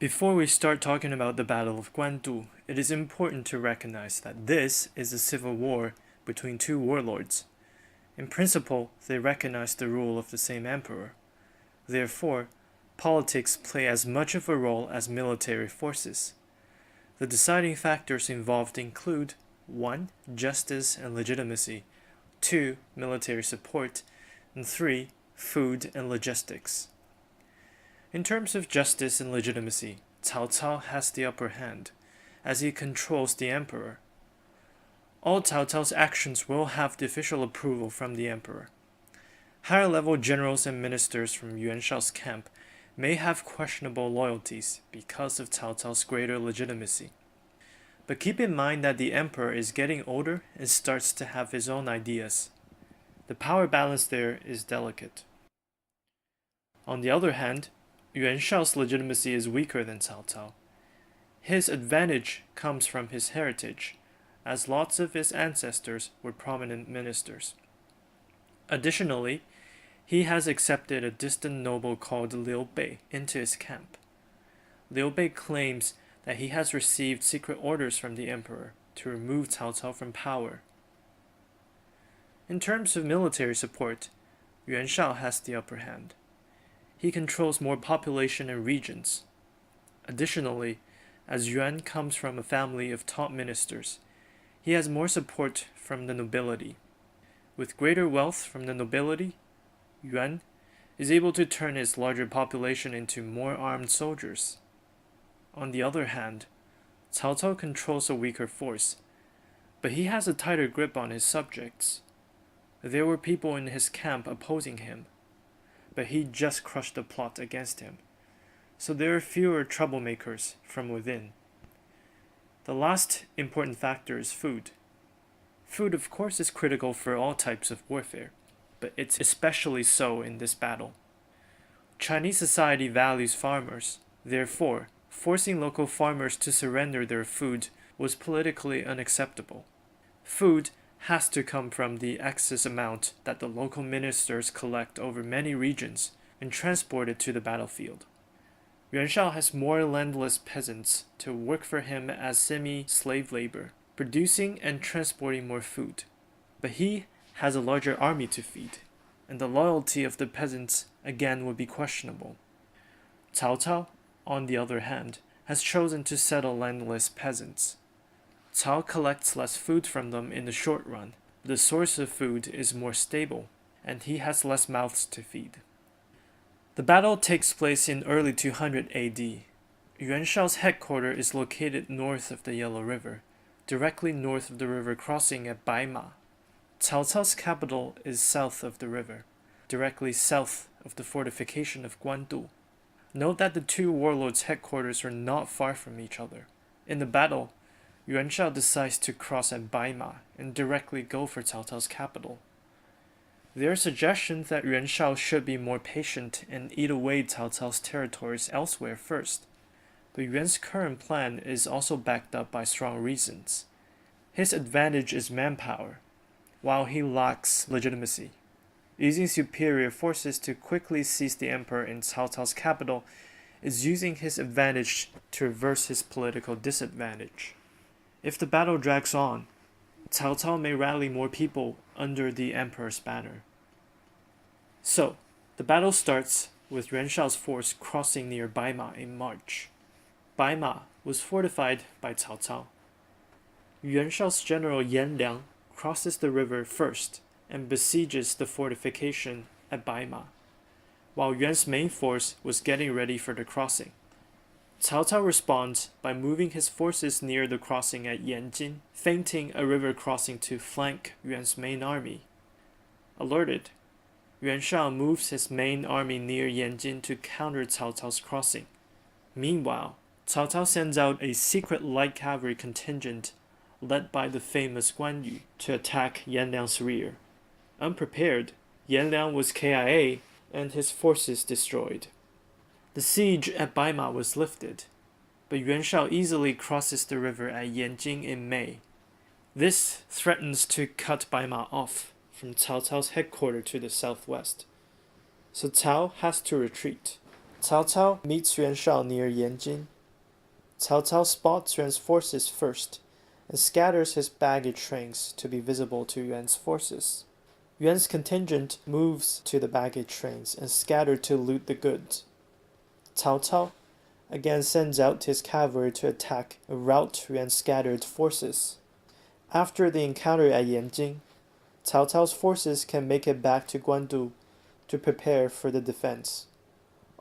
Before we start talking about the Battle of Guandu, it is important to recognize that this is a civil war between two warlords. In principle, they recognize the rule of the same emperor. Therefore, politics play as much of a role as military forces. The deciding factors involved include 1. Justice and legitimacy, 2. Military support, and 3. Food and logistics. In terms of justice and legitimacy, Cao Cao has the upper hand, as he controls the emperor. All Cao Cao's actions will have the official approval from the emperor. Higher-level generals and ministers from Yuan Shao's camp may have questionable loyalties because of Cao Cao's greater legitimacy. But keep in mind that the emperor is getting older and starts to have his own ideas. The power balance there is delicate. On the other hand, Yuan Shao's legitimacy is weaker than Cao Cao. His advantage comes from his heritage, as lots of his ancestors were prominent ministers. Additionally, he has accepted a distant noble called Liu Bei into his camp. Liu Bei claims that he has received secret orders from the emperor to remove Cao Cao from power. In terms of military support, Yuan Shao has the upper hand. He controls more population and regions. Additionally, as Yuan comes from a family of top ministers, he has more support from the nobility. With greater wealth from the nobility, Yuan is able to turn his larger population into more armed soldiers. On the other hand, Cao Cao controls a weaker force, but he has a tighter grip on his subjects. There were people in his camp opposing him, but he just crushed the plot against him, so there are fewer troublemakers from within. The last important factor is food. Food, of course, is critical for all types of warfare, but it's especially so in this battle. Chinese society values farmers. Therefore, forcing local farmers to surrender their food was politically unacceptable. Food has to come from the excess amount that the local ministers collect over many regions and transport it to the battlefield. Yuan Shao has more landless peasants to work for him as semi-slave labor, producing and transporting more food. But he has a larger army to feed, and the loyalty of the peasants again would be questionable. Cao Cao, on the other hand, has chosen to settle landless peasants. Cao collects less food from them in the short run. The source of food is more stable, and he has less mouths to feed. The battle takes place in early 200 AD. Yuan Shao's headquarters is located north of the Yellow River, directly north of the river crossing at Baima. Cao Cao's capital is south of the river, directly south of the fortification of Guandu. Note that the two warlords' headquarters are not far from each other. In the battle, Yuan Shao decides to cross at Baima and directly go for Cao Cao's capital. There are suggestions that Yuan Shao should be more patient and eat away Cao Cao's territories elsewhere first, but Yuan's current plan is also backed up by strong reasons. His advantage is manpower, while he lacks legitimacy. Using superior forces to quickly seize the emperor in Cao Cao's capital is using his advantage to reverse his political disadvantage. If the battle drags on, Cao Cao may rally more people under the emperor's banner. So, the battle starts with Yuan Shao's force crossing near Baima in March. Baima was fortified by Cao Cao. Yuan Shao's general Yan Liang crosses the river first and besieges the fortification at Baima, while Yuan's main force was getting ready for the crossing. Cao Cao responds by moving his forces near the crossing at Yanjin, feinting a river crossing to flank Yuan's main army. Alerted, Yuan Shao moves his main army near Yanjin to counter Cao Cao's crossing. Meanwhile, Cao Cao sends out a secret light cavalry contingent led by the famous Guandu to attack Yan Liang's rear. Unprepared, Yan Liang was KIA and his forces destroyed. The siege at Baima was lifted, but Yuan Shao easily crosses the river at Yanjing in May. This threatens to cut Baima off from Cao Cao's headquarters to the southwest, so Cao has to retreat. Cao Cao meets Yuan Shao near Yanjing. Cao Cao spots Yuan's forces first and scatters his baggage trains to be visible to Yuan's forces. Yuan's contingent moves to the baggage trains and scatter to loot the goods. Cao Cao again sends out his cavalry to attack and rout Yuan's scattered forces. After the encounter at Yanjing, Cao Cao's forces can make it back to Guandu to prepare for the defense.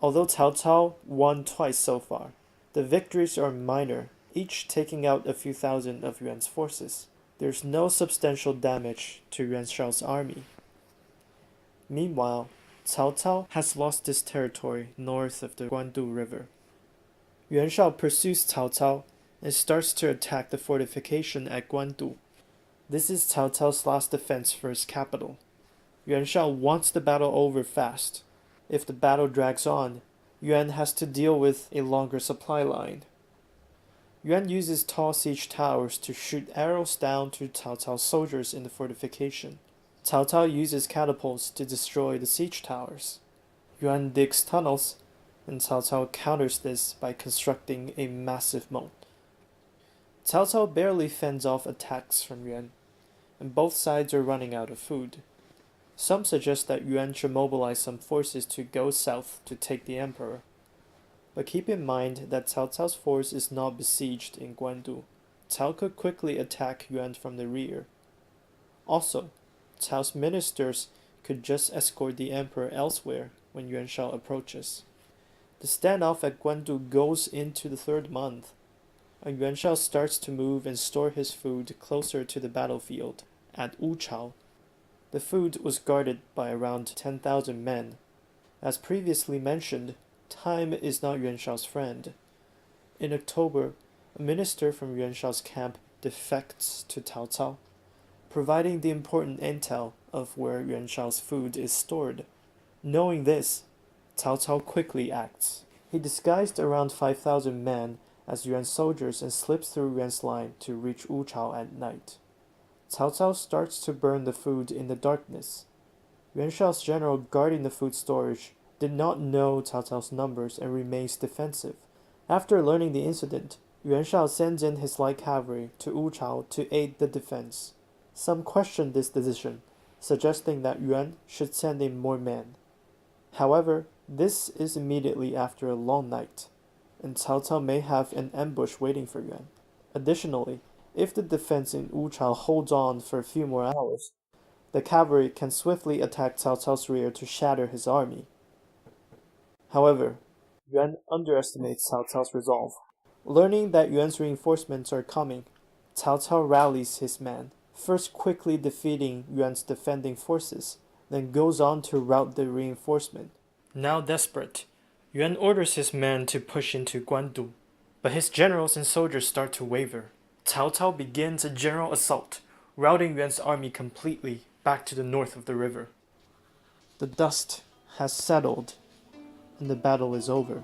Although Cao Cao won twice so far, the victories are minor, each taking out a few thousand of Yuan's forces. There's no substantial damage to Yuan Shao's army. Meanwhile, Cao Cao has lost his territory north of the Guandu River. Yuan Shao pursues Cao Cao and starts to attack the fortification at Guandu. This is Cao Cao's last defense for his capital. Yuan Shao wants the battle over fast. If the battle drags on, Yuan has to deal with a longer supply line. Yuan uses tall siege towers to shoot arrows down to Cao Cao's soldiers in the fortification. Cao Cao uses catapults to destroy the siege towers. Yuan digs tunnels, and Cao Cao counters this by constructing a massive moat. Cao Cao barely fends off attacks from Yuan, and both sides are running out of food. Some suggest that Yuan should mobilize some forces to go south to take the emperor. But keep in mind that Cao Cao's force is not besieged in Guandu. Cao could quickly attack Yuan from the rear. Also, Cao's ministers could just escort the emperor elsewhere when Yuan Shao approaches. The standoff at Guandu goes into the third month, and Yuan Shao starts to move and store his food closer to the battlefield at Wuchao. The food was guarded by around 10,000 men. As previously mentioned, time is not Yuan Shao's friend. In October, a minister from Yuan Shao's camp defects to Cao Cao, providing the important intel of where Yuan Shao's food is stored. Knowing this, Cao Cao quickly acts. He disguised around 5,000 men as Yuan's soldiers and slips through Yuan's line to reach Wuchao at night. Cao Cao starts to burn the food in the darkness. Yuan Shao's general guarding the food storage did not know Cao Cao's numbers and remains defensive. After learning the incident, Yuan Shao sends in his light cavalry to Wuchao to aid the defense. Some question this decision, suggesting that Yuan should send in more men. However, this is immediately after a long night, and Cao Cao may have an ambush waiting for Yuan. Additionally, if the defense in Wuchao holds on for a few more hours, the cavalry can swiftly attack Cao Cao's rear to shatter his army. However, Yuan underestimates Cao Cao's resolve. Learning that Yuan's reinforcements are coming, Cao Cao rallies his men, first quickly defeating Yuan's defending forces, then goes on to rout the reinforcement. Now desperate, Yuan orders his men to push into Guandu, but his generals and soldiers start to waver. Cao Cao begins a general assault, routing Yuan's army completely back to the north of the river. The dust has settled, and the battle is over.